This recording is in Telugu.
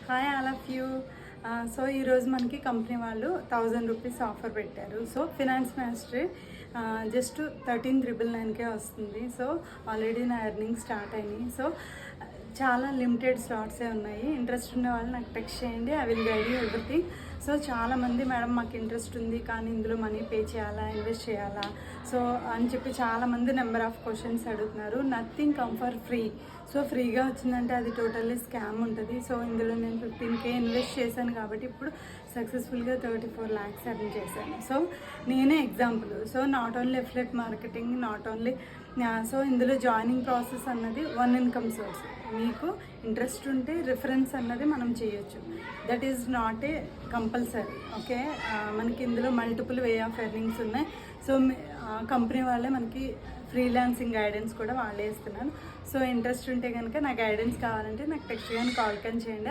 Hi all of you. So ఈరోజు మనకి కంపెనీ వాళ్ళు 1000 రూపీస్ ఆఫర్ పెట్టారు. సో ఫినాన్స్ మాస్టరీ జస్ట్ 13,999కే వస్తుంది. సో ఆల్రెడీ నా ఎర్నింగ్ స్టార్ట్ అయినాయి. సో చాలా లిమిటెడ్ స్లాట్సే ఉన్నాయి. ఇంట్రెస్ట్ ఉన్న వాళ్ళు నాకు టెక్స్ట్ చేయండి. I will guide you everything. So చాలామంది మేడం మాకు ఇంట్రెస్ట్ ఉంది కానీ ఇందులో మనీ పే చేయాలా, ఇన్వెస్ట్ చేయాలా, సో అని చెప్పి చాలామంది నెంబర్ ఆఫ్ క్వశ్చన్స్ అడుగుతున్నారు. Nothing come for free. So ఫ్రీగా వచ్చిందంటే అది టోటల్లీ స్కామ్ ఉంటుంది. సో ఇందులో నేను 15K ఇన్వెస్ట్ చేశాను కాబట్టి ఇప్పుడు సక్సెస్ఫుల్గా 34 lakhs ఎర్న్ చేశాను. సో నేనే example. So not only affiliate marketing, not only so ఇందులో జాయినింగ్ ప్రాసెస్ అన్నది వన్ ఇన్కమ్ సోర్స్. మీకు ఇంట్రెస్ట్ ఉంటే రిఫరెన్స్ అన్నది మనం చేయొచ్చు. That is not a compulsory. Okay, మనకి ఇందులో మల్టిపుల్ వే ఆఫ్ ఎర్నింగ్స్ ఉన్నాయి. సో కంపెనీ వాళ్ళే మనకి ఫ్రీలాన్సింగ్ గైడెన్స్ కూడా వాళ్ళే ఇస్తున్నారు. సో ఇంట్రెస్ట్ ఉంటే కనుక నా గైడెన్స్ కావాలంటే నాకు టెక్స్ట్ కానీ కాల్ కానీ చేయండి.